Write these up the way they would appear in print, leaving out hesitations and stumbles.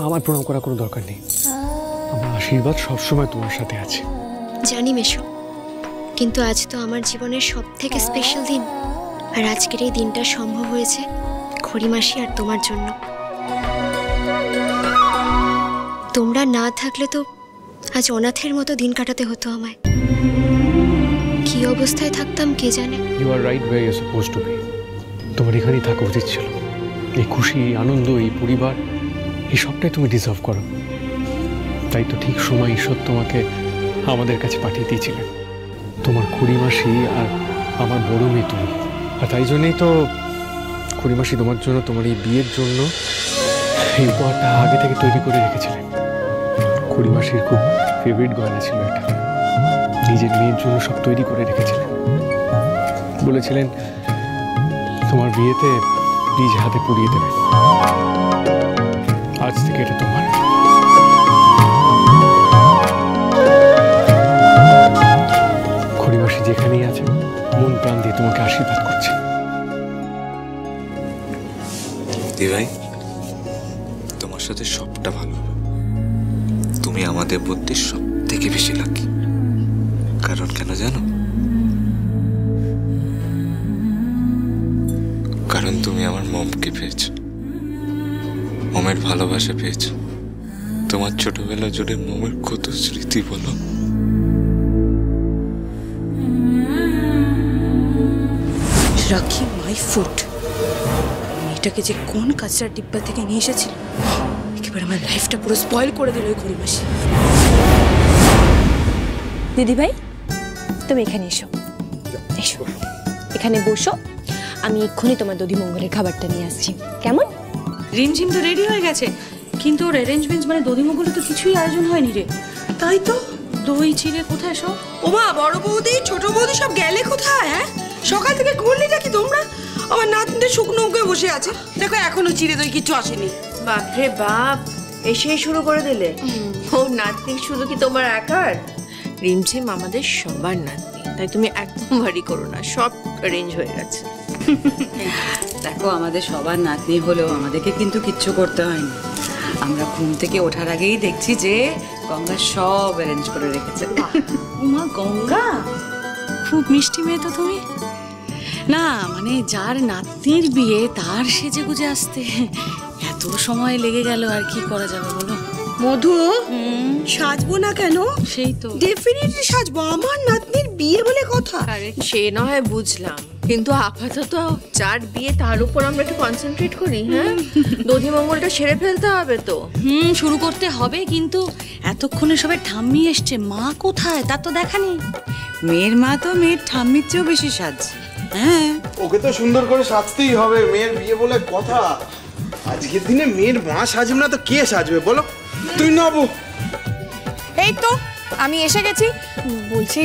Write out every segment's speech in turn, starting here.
আমার প্রণাম করার কোনো দরকার নেই। আমার আশীর্বাদ সবসময় তোমার সাথে আছে। জানি মেশো, কিন্তু আজ তো আমার জীবনের সবথেকে স্পেশাল দিন। আর আজকের এই দিনটা সম্ভব হয়েছে খড়িমাসি আর তোমার জন্য। তোমরা না থাকলে তো আজ অনাথের মতো দিন কাটাতে হতো আমায়। কি অবস্থায় থাকতাম কে জানে। You are right way you supposed to be. তোমার এখানেই থাকা উচিত ছিল। এই খুশি, এই আনন্দ, এই পরিবার, এই সবটাই তুমি ডিজার্ভ করো। তাই তো ঠিক সময় ঈশ্বর তোমাকে আমাদের কাছে পাঠিয়ে দিয়েছিলেন। তোমার খুড়িমাসি আর আমার বড় মেয়ে তুমি। আর তাই জন্যই তো খুড়িমাসি তোমার জন্য, তোমার এই বিয়ের জন্য এই উপহারটা আগে থেকে তৈরি করে রেখেছিলেন। খুড়িমাসির খুব ফেভারিট গয়না ছিল এটা। নিজের মেয়ের জন্য সব তৈরি করে রেখেছিলেন। বলেছিলেন তোমার বিয়েতে নিজ হাতে পরিয়ে দেবেন। আজ থেকে এটা তোমার। খড়িমাসি যেখানেই আছে মন প্রাণ দিয়ে তোমাকে আশীর্বাদ করছে। দিভাই, তোমার সাথে সবটা ভালো। তুমি আমাদের মধ্যে সব থেকে বেশি লাকি। কারণ কেন জানো? কারণ তুমি আমার মমকে পেয়েছো, মমের ভালোবাসা পেয়েছো। তোমার ছোটবেলা জুড়ে মমের কত স্মৃতি বলো। রাখি মাই ফুড। মেয়েটাকে যে কোন কাঁচরা ডিব্বা থেকে নিয়ে এসেছিল, একেবারে আমার লাইফটা পুরো স্পয়েল করে দিল ওই খড়িমাসি। দিদি ভাই, তুমি এখানে এসো, এসো এখানে বসো। আমি এক্ষুনি তোমার দধিমঙ্গলের খাবারটা নিয়ে আসছি। কেমন? রিমঝিম তো রেডি হয়ে গেছে, কিন্তু ওর অ্যারেঞ্জমেন্টস মানে দধিমঙ্গলে তো কিছুই আয়োজন হয়নি রে। তাই তো দই চিড়ে কোথায় সব? ওমা, বড় বৌদি ছোট বৌদি সব গেলে কোথায়? হ্যাঁ, সকাল থেকে ঘুরলি নাকি তোমরা? আমার নাতনিটা শুকনো মুখে বসে আছে, দেখো এখনো চিড়ে দই কিছু আসেনি। বাপরে বাপ, এসেই শুরু করে দিলে। ও নাতনি শুধু কি তোমার একার? রিমঝিম আমাদের সবার নাতনি, তাই তুমি একদম ভারী করো না, সব অ্যারেঞ্জ হয়ে গেছে। দেখো, আমাদের সবার নাতনি হলেও আমাদেরকে কিন্তু কিচ্ছু করতে হয়নি। আমরা ঘুম থেকে ওঠার আগেই দেখছি যে গঙ্গা সব অ্যারেঞ্জ করে রেখেছে। মা গঙ্গা, খুব মিষ্টি মেয়ে তো তুমি। না মানে যার নাতনির বিয়ে তার সেজে গুজে আসতে এত সময় লেগে গেল, আর কি করা যাবে বলো? মধু, সাজবো না কেন? সেই তো ডেফিনেটলি সাজবো, আমার নাতনির বিয়ে বলে কথা। সে না হয় বুঝলাম, কিন্তু আপাতত যার বিয়ে তার উপর আমরা একটু কনসেন্ট্রেট করি। হ্যাঁ, দধিমঙ্গলটা সেরে ফেলতে হবে তো। শুরু করতে হবে, কিন্তু এতক্ষণে সবাই ঠাম্মি এসছে, মা কোথায় তা তো দেখা নেই। মেয়ের মা তো মেয়ের ঠাম্মির চেয়েও বেশি সাজছে। হ্যাঁ, ওকে তো সুন্দর করে সাজতেই হবে, মেয়ের বিয়ে বলে কথা। আজকের দিনে মেয়ের মা সাজবে না তো কে সাজবে বলো? তুই না বউ। এই তো আমি এসে গেছি। বলছি,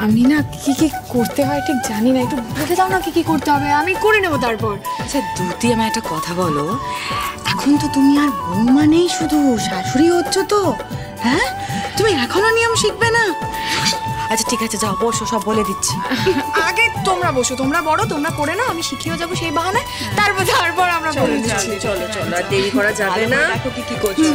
আমি না কি কি করতে হয় ঠিক জানি না, একটু বলে দাও না কি কি করতে হবে, আমি করে নেবো তারপর। আচ্ছা দুতি, আমার একটা কথা বলো, এখন তো তুমি আর বৌমা নেই, শুধু শাশুড়ি হচ্ছ তো। হ্যাঁ, তুমি এখনো নিয়ম শিখবে না? আচ্ছা ঠিক আছে, যাও বসো, সব বলে দিচ্ছি। আগে তোমরা বসো, তোমরা বড়, তোমরা করে নাও, আমি শিখিয়ে যাবো সেই বাহানায়। তারপর আমরা বলে দিচ্ছি। চলো চলো, আর দেরি করা যাবে না। দেখো কি করছো।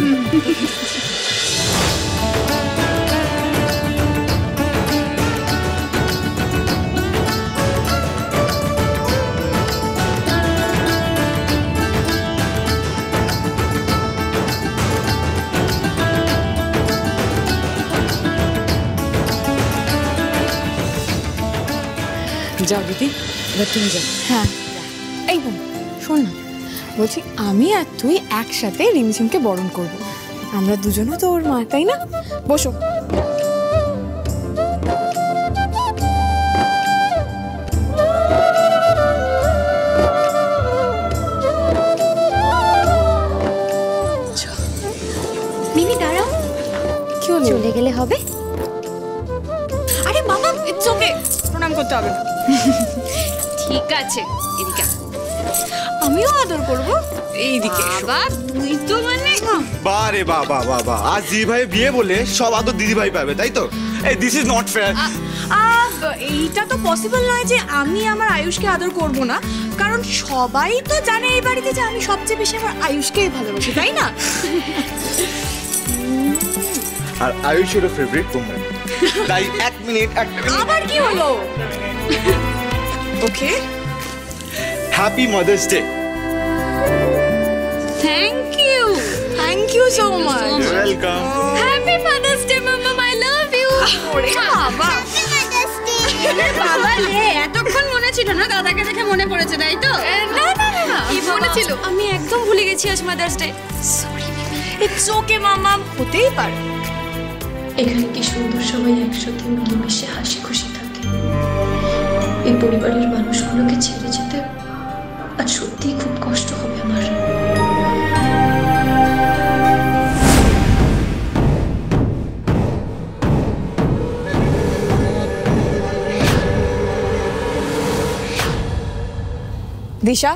যাও দিদি, এবার তুমি যাও। হ্যাঁ, এই বোন শোন না, বলছি আমি আর তুই একসাথে রিমঝিমকে বরণ করব। আমরা দুজনও তো ওর মা, তাই না? বসো। মিমি দাঁড়াও, কি হলো? চলে গেলে হবে? আরে বাবা, ইটস ওকে, প্রণাম করতে হবে না। ঠিক আছে, এদিকে আমিও আদর করব। এইদিকে বাবা, তুই তো মানে বারে বাবা বাবা, আজ দিদি ভাই বিয়ে বলে সব আদর দিদি ভাই পাবে, তাই তো? এই দিস ইজ নট ফেয়ার। এইটা তো পসিবল নয় যে আমি আমার আয়ুষকে আদর করব না, কারণ সবাই তো জানে এই বাড়িতে যে আমি সবচেয়ে বেশি আমার আয়ুষকেই ভালোবাসি, তাই না? আর আয়ুষের ফেভারিট ওম্যান। তাই এক মিনিট আবার কি হলো? Okay, happy mother's day. Thank you so much. Welcome. Happy mother's day mamma, I love you. ওরে বাবা, বাবা রে, এতক্ষণ মনে ছিল না? দাদাকে দেখে মনে পড়েছে, তাই তো? না না না, কি মনে ছিল? আমি একদম ভুলে গেছি আজ mother's day. Sorry. It's okay mamma, হতেই পারে। এখানে কি সুন্দর সবাই একসাথে মিলেমিশে হাসি খুশি থাকে। এই পরিবারের মানুষগুলোকে ছেড়ে যেতে আর সত্যিই খুব কষ্ট হবে আমার। দিশা,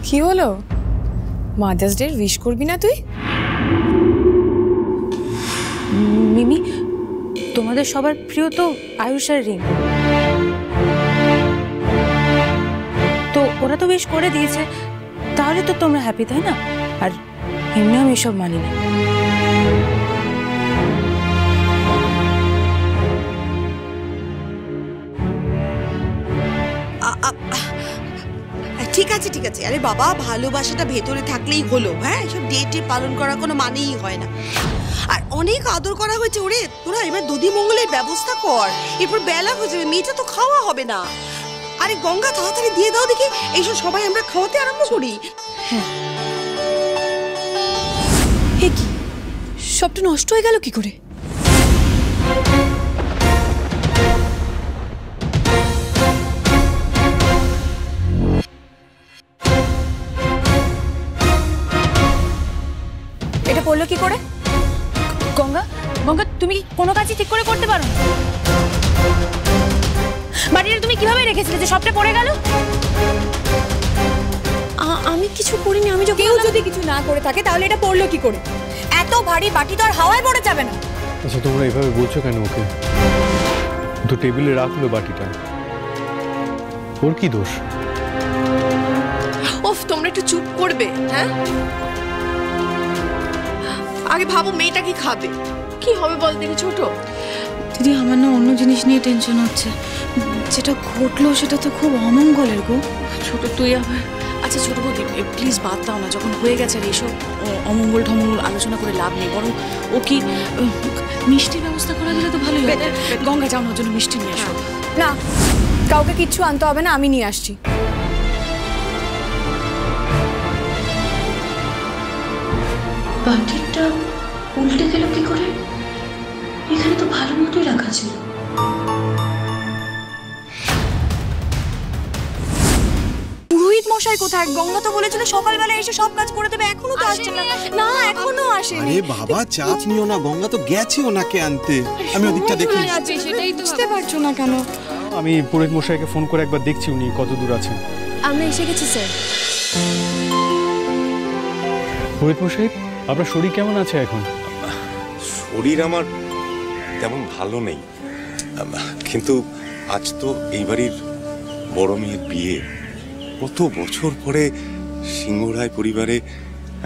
কি হলো? মাদার্স ডে উইশ করবি না তুই? মিমি, তোমাদের সবার প্রিয় তো আয়ুষ আর রিম, তো ওরা তো উইশ করে দিয়েছে, তাহলে তো তোমরা হ্যাপি, তাই না? আর এমনি আমি এসব মানি না। ঠিক আছে ঠিক আছে। আরে বাবা, ভালোবাসাটা ভেতরে থাকলেই হলো। হ্যাঁ, এসব ডেটে পালন করার কোনো মানেই হয় না। আর অনেক আদর করা হয়েছে। ওরে তোরা এবার দধি মঙ্গলের ব্যবস্থা কর, এরপর বেলা হয়ে যাবে, মেয়েটা তো খাওয়া হবে না। আরে গঙ্গা, তাড়াতাড়ি দিয়ে দাও দেখি, এইসব সবাই আমরা খাওয়াতে আরম্ভ করি। হে কি, সবটা নষ্ট হয়ে গেল কি করে? এটা পড়লো কি করে? গঙ্গা, গঙ্গা, তুমি কোনো কাজই ঠিক করে করতে পারো না? বাড়িটা তুমি কিভাবে রেখেছিলে যে সবটা পড়ে গেল? আমি কিছু করিনি। আমি কেউ যদি কিছু না করে থাকে তাহলে এটা পড়লো কি করে? এত ভারী বাটি তো আর হাওয়ায় পড়ে যাবে না। আচ্ছা, তোমরা এভাবে বলছো কেন ওকে? তো টেবিলে রাখলো বাটিটা, ওর কি দোষ? ওফ, তোমরা একটু চুপ করবে? হ্যাঁ, আগে ভাবো মেয়েটা কি খাবে, কি হবে বল দেখি। ছোট দিদি, আমার না অন্য জিনিস নিয়ে টেনশন হচ্ছে। যেটা ঘটলো সেটা তো খুব অমঙ্গলের গো। ছোট তুই আবার। আচ্ছা ছোট বৌদি, প্লিজ বাদ দাও না, যখন হয়ে গেছে আর এইসব অমঙ্গল ঠমঙ্গল আলোচনা করে লাভ নেই। বরং ও কি মিষ্টির ব্যবস্থা করে দিলে তো ভালোই হবে। গঙ্গা, যাও ওর জন্য মিষ্টি নিয়ে আসো। না, কাউকে কিচ্ছু আনতে হবে না, আমি নিয়ে আসছি। বাটিটা উল্টে গেল কি করে? এখানে তো ভালো মতোই রাখা ছিল। পুরোহিত মশাই কোথায়? গঙ্গা তো বলেছিল সকালবেলা এসে সব কাজ করে দেবে, এখনো তো আসছে না। না, এখনো আসেনি। আরে বাবা, চাপ নিও না, গঙ্গা তো গেছে ওনাকে আনতে। আমি ওদিকটা দেখি। সেটাই তো বুঝতে পারছো না কেন? আমি পুরোহিত মশাইকে ফোন করে একবার দেখছি উনি কত দূর আছেন। আমরা এসে গেছি স্যার। পুরোহিত মশাই, আপনার শরীর কেমন আছে এখন? শরীর আমার তেমন ভালো নেই, কিন্তু আজ তো এই বাড়ির বড় মেয়ের বিয়ে। কত বছর পরে সিংহরায় পরিবারে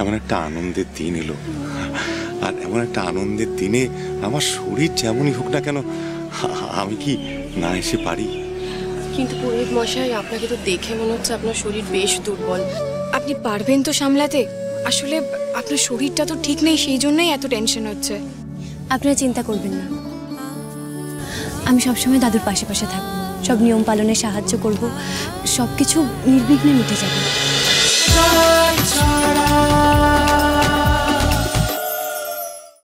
এমন একটা আনন্দের দিন এলো, আর এমন একটা আনন্দের দিনে আমার শরীর যেমনই হোক না কেন, আমি কি না এসে পারি? কিন্তু পুরোহিত মশাই, আপনাকে তো দেখে মনে হচ্ছে আপনার শরীর বেশ দুর্বল। আপনি পারবেন তো সামলাতে? আসলে আপনার শরীরটা তো ঠিক নেই, সেই জন্যই এত টেনশন হচ্ছে। আপনারা চিন্তা করবেন না, আমি সবসময় দাদুর পাশে পাশে থাকবো, সব নিয়ম পালনে সাহায্য করব, সব কিছু নির্বিঘ্নে মিটে যাবে।